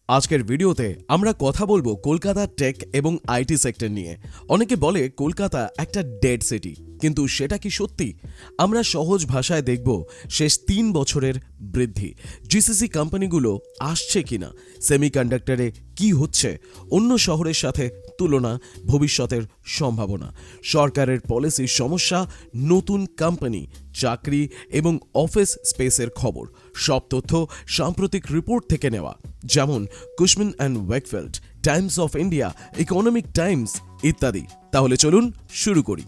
আজকের ভিডিওতে আমরা কথা বলবো কলকাতা টেক এবং আইটি সেক্টর নিয়ে। অনেকে বলে কলকাতা একটা ডেড সিটি, কিন্তু সেটা কি সত্যি? আমরা সহজ ভাষায় দেখব শেষ 3 বছরের বৃদ্ধি, জিসিসি কোম্পানিগুলো আসছে কিনা, সেমিকন্ডাক্টরে কি হচ্ছে, অন্য শহরের সাথে তুলনা, ভবিষ্যতের সম্ভাবনা, সরকারের পলিসির সমস্যা, নতুন কোম্পানি, চাকরি এবং অফিস স্পেসের খবর। সব তথ্য সাম্প্রতিক রিপোর্ট থেকে নেওয়া, যেমন Cushman and Wakefield, Times of India, Economic Times ইত্যাদি। তাহলে চলুন শুরু করি।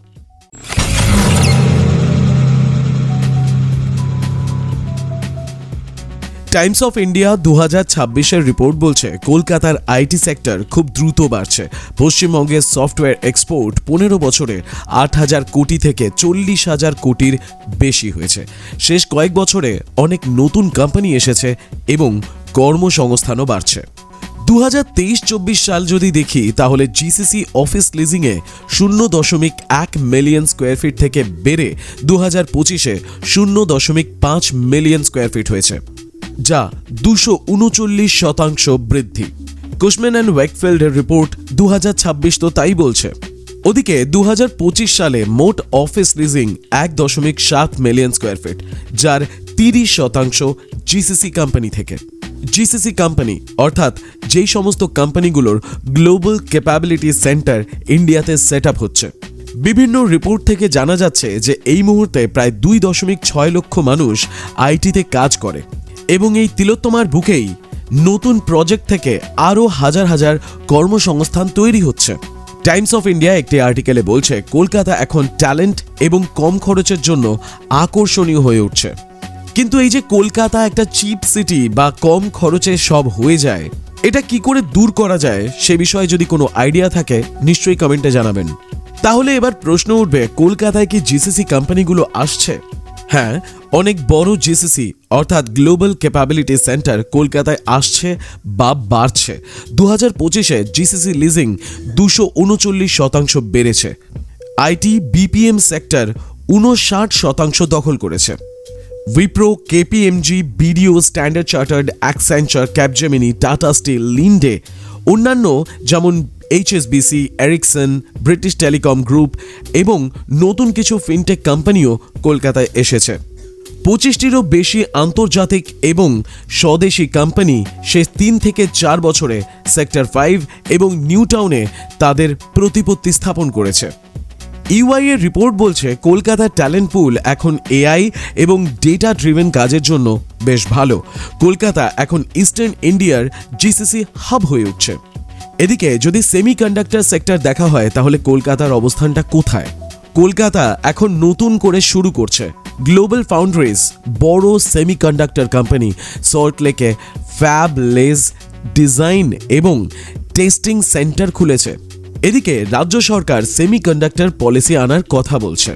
টাইমস অফ ইন্ডিয়া 2026-এর রিপোর্ট বলছে কলকাতার আইটি সেক্টর খুব দ্রুত বাড়ছে। পশ্চিমবঙ্গের সফটওয়্যার এক্সপোর্ট 15 বছরে 8,000 কোটি থেকে 40,000 কোটির বেশি হয়েছে। শেষ কয়েক বছরে অনেক নতুন কোম্পানি এসেছে এবং কর্মসংস্থানও বাড়ছে। 2023-24 সাল যদি দেখি, তাহলে জিসিসি অফিস লিজিংয়ে 0.1 মিলিয়ন স্কোয়ার ফিট থেকে বেড়ে 2025-এ 0.5 মিলিয়ন স্কোয়ার ফিট হয়েছে, যা 239% বৃদ্ধি। কুশম্যান অ্যান্ড ওয়েকফিল্ডের রিপোর্ট 2026 তো তাই বলছে। ওদিকে 2025 সালে মোট office leasing 1.7 million square fit, যার 30% জিসিসি কোম্পানি থেকে। জিসিসি কোম্পানি অর্থাৎ যেই সমস্ত কোম্পানিগুলোর গ্লোবাল ক্যাপাবিলিটি সেন্টার ইন্ডিয়াতে সেট আপ হচ্ছে। বিভিন্ন রিপোর্ট থেকে জানা যাচ্ছে যে এই মুহূর্তে প্রায় 2.6 লক্ষ মানুষ আইটিতে কাজ করে এবং এই তিলোত্তমার বুকেই নতুন প্রজেক্ট থেকে আরও হাজার হাজার কর্মসংস্থান তৈরি হচ্ছে। টাইমস অফ ইন্ডিয়া একটি আর্টিকেলে বলছে কলকাতা এখন ট্যালেন্ট এবং কম খরচের জন্য আকর্ষণীয় হয়ে উঠছে। কিন্তু এই যে কলকাতা একটা চিপ সিটি বা কম খরচে সব হয়ে যায়, এটা কি করে দূর করা যায় সে বিষয়ে যদি কোনো আইডিয়া থাকে নিশ্চয়ই কমেন্টে জানাবেন। তাহলে এবার প্রশ্ন উঠবে, কলকাতায় কি জিসিসি কোম্পানিগুলো আসছে? হ্যাঁ, অনেক বড় জিসিসি অর্থাৎ গ্লোবাল ক্যাপাবিলিটি সেন্টার কলকাতায় আসছে বা বাড়ছে। 2025-এ জিসিসি লিজিং 239% বেড়েছে। আইটি বিপিএম সেক্টর 59% দখল করেছে। Wipro, KPMG, BDO, Standard Chartered, Accenture, Capgemini, Tata Steel, Linde, অন্যান্য যেমন HSBC, Ericsson, British Telecom group এবং নতুন কিছু ফিনটেক কোম্পানিও কলকাতায় এসেছে। 25টিরও বেশি আন্তর্জাতিক এবং স্বদেশি কোম্পানি শেষ 3 থেকে 4 বছরে সেক্টর 5 এবং নিউ টাউনে তাদের প্রতিপত্তি স্থাপন করেছে। ইউআই এর রিপোর্ট বলছে কলকাতার ট্যালেন্ট পুল এখন এআই এবং ডেটা ড্রিভেন কাজের জন্য বেশ ভালো। কলকাতা এখন ইস্টার্ন ইন্ডিয়ার জিসিসি হাব হয়ে উঠছে। এদিকে যদি সেমিকন্ডাক্টর সেক্টর দেখা হয়, তাহলে কলকাতার অবস্থানটা কোথায়? কলকাতা এখন নতুন করে শুরু করছে। গ্লোবাল ফাউন্ড্রিজ, বড় সেমিকন্ডাক্টর কোম্পানি সল্টলেকে ফ্যাব লেজ ডিজাইন এবং টেস্টিং সেন্টার খুলেছে। এদিকে রাজ্য সরকার সেমিকন্ডাক্টর পলিসি আনার কথা বলছে।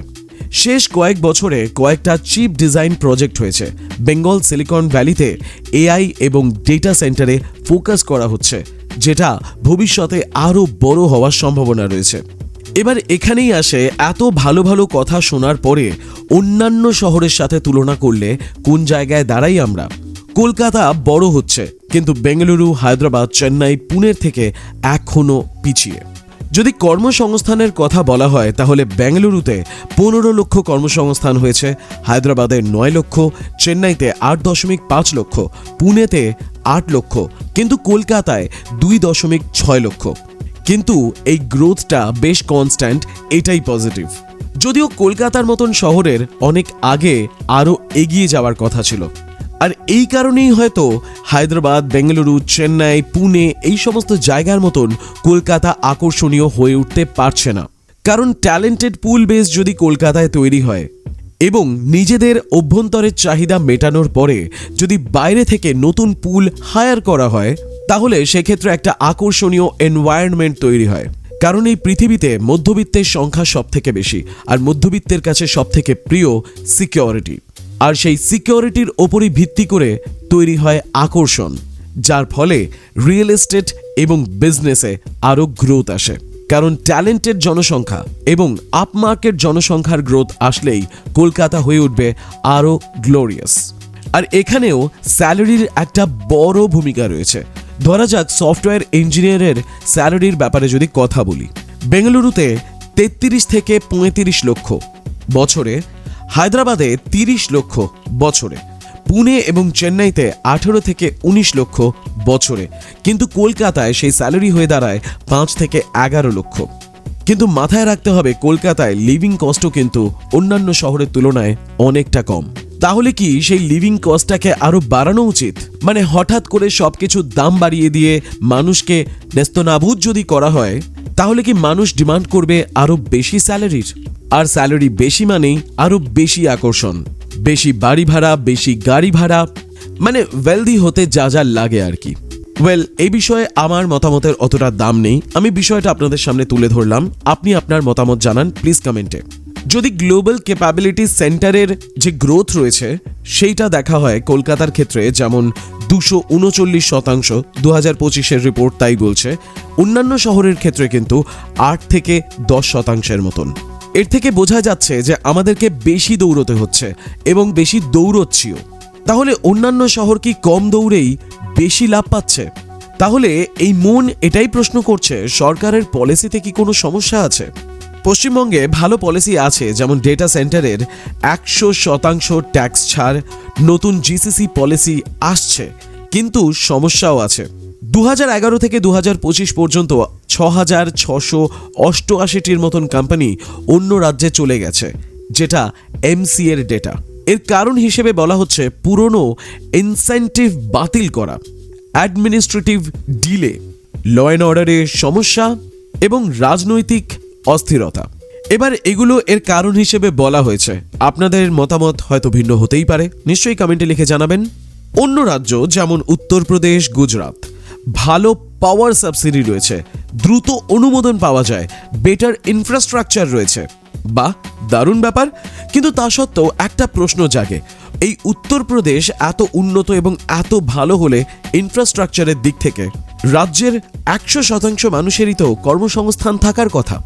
শেষ কয়েক বছরে কয়েকটা চিপ ডিজাইন প্রজেক্ট হয়েছে। বেঙ্গল সিলিকন ভ্যালিতে এআই এবং ডেটা সেন্টারে ফোকাস করা হচ্ছে, যেটা ভবিষ্যতে আরও বড় হওয়ার সম্ভাবনা রয়েছে। এবার এখানেই আসে, এত ভালো ভালো কথা শোনার পরে অন্যান্য শহরের সাথে তুলনা করলে কোন জায়গায় দাঁড়াই আমরা? কলকাতা বড় হচ্ছে, কিন্তু বেঙ্গালুরু, হায়দ্রাবাদ, চেন্নাই, পুনের থেকে এখনও পিছিয়ে। যদি কর্মসংস্থানের কথা বলা হয়, তাহলে বেঙ্গালুরুতে 15 লক্ষ কর্মসংস্থান হয়েছে, হায়দ্রাবাদে 9 লক্ষ, চেন্নাইতে 8.5 লক্ষ, পুনেতে 8 লক্ষ, কিন্তু কলকাতায় 2.6 লক্ষ। কিন্তু এই গ্রোথটা বেশ কনস্ট্যান্ট, এটাই পজিটিভ। যদিও কলকাতার মতন শহরের অনেক আগে আরও এগিয়ে যাওয়ার কথা ছিল, আর এই কারণেই হয়তো হায়দ্রাবাদ, বেঙ্গালুরু, চেন্নাই, পুনে এই সমস্ত জায়গার মতন কলকাতা আকর্ষণীয় হয়ে উঠতে পারছে না। কারণ ট্যালেন্টেড পুল বেস যদি কলকাতায় তৈরি হয় এবং নিজেদের অভ্যন্তরের চাহিদা মেটানোর পরে যদি বাইরে থেকে নতুন পুল হায়ার করা হয়, তাহলে সেক্ষেত্রে একটা আকর্ষণীয় এনভায়রনমেন্ট তৈরি হয়। কারণ এই পৃথিবীতে মধ্যবিত্তের সংখ্যা সব থেকে বেশি, আর মধ্যবিত্তের কাছে সব থেকে প্রিয় সিকিউরিটি। আর সেই সিকিউরিটির ওপরই ভিত্তি করে তৈরি হয় আকর্ষণ, যার ফলে রিয়েল এস্টেট এবং বিজনেসে আরও গ্রোথ আসে। কারণ ট্যালেন্টেড জনসংখ্যা এবং আপমার্কেট জনসংখ্যার গ্রোথ আসলেই কলকাতা হয়ে উঠবে আরও গ্লোরিয়াস। আর এখানেও স্যালারির একটা বড় ভূমিকা রয়েছে। ধরা যাক সফটওয়্যার ইঞ্জিনিয়ারের স্যালারির ব্যাপারে যদি কথা বলি, বেঙ্গালুরুতে 33 থেকে 35 লক্ষ বছরে, হায়দ্রাবাদে 30 লক্ষ বছরে, পুনে এবং চেন্নাইতে 18 থেকে 19 লক্ষ বছরে, কিন্তু কলকাতায় সেই স্যালারি হয়ে দাঁড়ায় 5 থেকে 11 লক্ষ। কিন্তু মাথায় রাখতে হবে কলকাতায় লিভিং কস্টও কিন্তু অন্যান্য শহরের তুলনায় অনেকটা কম। তাহলে কি সেই লিভিং কস্টটাকে আরো বাড়ানো উচিত? মানে হঠাৎ করে সবকিছুর দাম বাড়িয়ে দিয়ে মানুষকে নেস্তনাবুদ যদি করা হয়, তাহলে কি মানুষ ডিমান্ড করবে আরো বেশি স্যালারির? আর স্যালারি বেশি মানেই আরো বেশি আকর্ষণ, বেশি বাড়ি ভাড়া, বেশি গাড়ি ভাড়া, মানে ওয়েলদি হতে যা যা লাগে আর কি। এই বিষয়ে আমার মতামতের অতটা দাম নেই, আমি বিষয়টা আপনাদের সামনে তুলে ধরলাম। আপনি আপনার মতামত জানান প্লিজ কমেন্টে। যদি গ্লোবাল ক্যাপাবিলিটি সেন্টারের যে গ্রোথ রয়েছে সেইটা দেখা হয় কলকাতার ক্ষেত্রে, যেমন 239%, 2025-এর রিপোর্ট তাই বলছে। অন্যান্য শহরের ক্ষেত্রে কিন্তু 8 থেকে 10% মতন। এর থেকে বোঝা যাচ্ছে যে আমাদেরকে বেশি দৌড়তে হচ্ছে এবং বেশি দৌড়চ্ছিও। তাহলে অন্যান্য শহর কি কম দৌড়েই বেশি লাভ পাচ্ছে? তাহলে এই মন এটাই প্রশ্ন করছে, সরকারের পলিসিতে কি কোনো সমস্যা আছে? পশ্চিমবঙ্গে ভালো পলিসি আছে, যেমন ডেটা সেন্টারের 100% ট্যাক্স ছাড়, নতুন জিসিসি পলিসি আসছে, কিন্তু সমস্যাও আছে। 2011 থেকে 2025 পর্যন্ত 6,688টির মতন কোম্পানি অন্য রাজ্যে চলে গেছে, যেটা এমসি এর ডেটা। এর কারণ হিসেবে বলা হচ্ছে পুরনো ইনসেন্টিভ বাতিল করা, অ্যাডমিনিস্ট্রেটিভ ডিলে, ল অ্যান্ড অর্ডারের সমস্যা এবং রাজনৈতিক অস্থিরতা। এবার এগুলো এর কারণ হিসেবে বলা হয়েছে। আপনাদের মতামত হয়তো ভিন্ন হতেই পারে, নিশ্চয়ই কমেন্টে লিখে জানাবেন। অন্য রাজ্য যেমন উত্তরপ্রদেশ, গুজরাট, ভালো পাওয়ার সাবসিডি রয়েছে, দ্রুত অনুমোদন পাওয়া যায়, বেটার ইনফ্রাস্ট্রাকচার রয়েছে। বাহ, দারুণ ব্যাপার। কিন্তু তা সত্ত্বেও একটা প্রশ্ন জাগে, এই উত্তরপ্রদেশ এত উন্নত এবং এত ভালো হলে ইনফ্রাস্ট্রাকচারের দিক থেকে রাজ্যের 100% মানুষেরই তো কর্মসংস্থান থাকার কথা।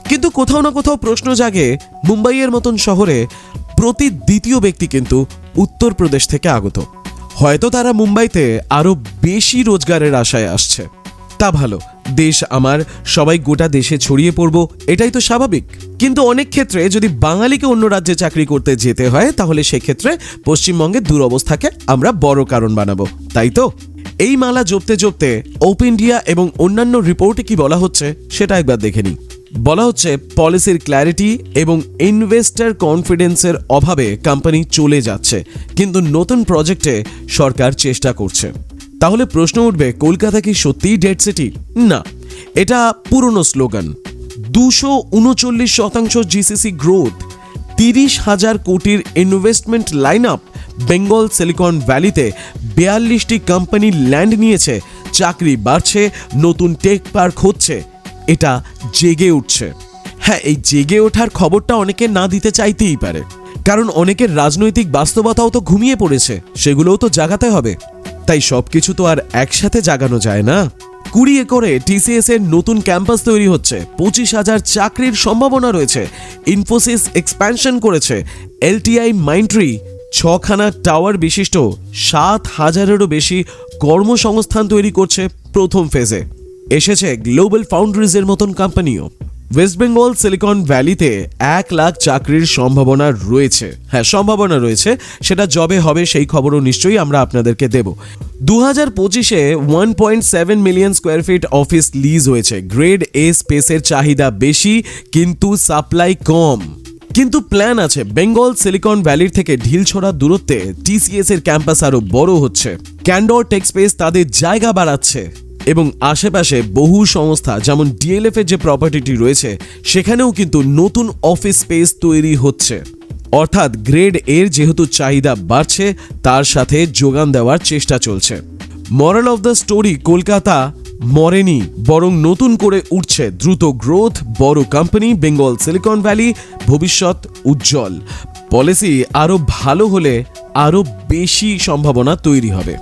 কিন্তু কোথাও না কোথাও প্রশ্ন জাগে, মুম্বাইয়ের মতন শহরে প্রতি দ্বিতীয় ব্যক্তি কিন্তু উত্তরপ্রদেশ থেকে আগত। হয়তো তারা মুম্বাইতে আরো বেশি রোজগারের আশায় আসছে। তা ভালো, দেশ আমার, সবাই গোটা দেশে ছড়িয়ে পড়ব, এটাই তো স্বাভাবিক। কিন্তু অনেক ক্ষেত্রে যদি বাঙালিকে অন্য রাজ্যে চাকরি করতে যেতে হয়, তাহলে সেক্ষেত্রে পশ্চিমবঙ্গের দুরবস্থাকে আমরা বড় কারণ বানাবো, তাই তো? এই মালা জপতে জপতে ওপেন ইন্ডিয়া এবং অন্যান্য রিপোর্টে কি বলা হচ্ছে সেটা একবার দেখে নিই। বলা হচ্ছে পলিসির ক্ল্যারিটি এবং ইনভেস্টর কনফিডেন্সের অভাবে কোম্পানি চলে যাচ্ছে, কিন্তু নতুন প্রজেক্টে সরকার চেষ্টা করছে। তাহলে প্রশ্ন উঠবে, কলকাতা কি সত্যিই ডেড সিটি? না, এটা পুরনো স্লোগান। 239% জিসিসি গ্রোথ, 30,000 কোটির investment line up, Bengal Silicon ভ্যালিতে 42টি কোম্পানি ল্যান্ড নিয়েছে, চাকরি বাড়ছে, নতুন টেক পার্ক হচ্ছে, এটা জেগে উঠছে। হ্যাঁ, এই জেগে ওঠার খবরটা অনেকে না দিতে চাইতেই পারে, কারণ অনেকের রাজনৈতিক বাস্তবতাও তো ঘুমিয়ে পড়েছে, সেগুলোও তো জাগাতে হবে। তাই সবকিছু তো আর একসাথে জাগানো যায় না। 20 একরে টিসিএস এর নতুন ক্যাম্পাস তৈরি হচ্ছে, 25,000 চাকরির সম্ভাবনা রয়েছে। ইনফোসিস এক্সপ্যানশন করেছে, এলটিআই মাইন্ডট্রি 6খানা টাওয়ার বিশিষ্ট 7,000-এরও বেশি কর্মসংস্থান তৈরি করছে প্রথম ফেজে। এসেছে গ্লোবাল ফাউন্ড্রিজের মতন কোম্পানিও। ওয়েস্ট বেঙ্গল সিলিকন ভ্যালিতে 1 লাখ চাকরির সম্ভাবনা রয়েছে। হ্যাঁ, সম্ভাবনা রয়েছে, সেটা জবে হবে সেই খবরও নিশ্চয়ই আমরা আপনাদেরকে দেব। 2025-এ 1.7 million square feet office lease হয়েছে। গ্রেড এ স্পেসের চাহিদা বেশি, কিন্তু সাপ্লাই কম। কিন্তু প্ল্যান আছে, বেঙ্গল সিলিকন ভ্যালির থেকে ঢিলছড়া দূরত্বে টিসিএস এর ক্যাম্পাস আরো বড় হচ্ছে। ক্যান্ডর টেক স্পেস তাদের জায়গা বাড়াচ্ছে এবং আশেপাশে বহু সংস্থা, যেমন ডিএলএফ এর যে প্রপার্টিটি রয়েছে সেখানেও কিন্তু নতুন অফিস স্পেস তৈরি হচ্ছে। অর্থাৎ গ্রেড এর যেহেতু চাহিদা বাড়ছে, তার সাথে যোগান দেওয়ার চেষ্টা চলছে। Moral of the story, Kolkata মরেনি, বরং নতুন করে উঠছে। দ্রুত গ্রোথ, বড় কোম্পানি, বেঙ্গল সিলিকন ভ্যালি, ভবিষ্যৎ উজ্জ্বল। পলিসি আরো ভালো হলে আরো বেশি সম্ভাবনা তৈরি হবে।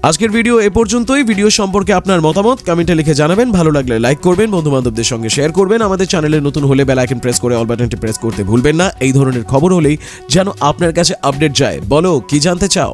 আজকের ভিডিও এ পর্যন্তই। ভিডিও সম্পর্কে আপনার মতামত কমেন্টে লিখে জানাবেন। ভালো লাগলে লাইক করবেন, বন্ধু বান্ধবদের সঙ্গে শেয়ার করবেন। আমাদের চ্যানেলে নতুন হলে বেল আইকন প্রেস করে অল বাটনটি প্রেস করতে ভুলবেন না। এই ধরনের খবর হলেই যেন আপনার কাছে আপডেট যায়। বলো, কি জানতে চাও?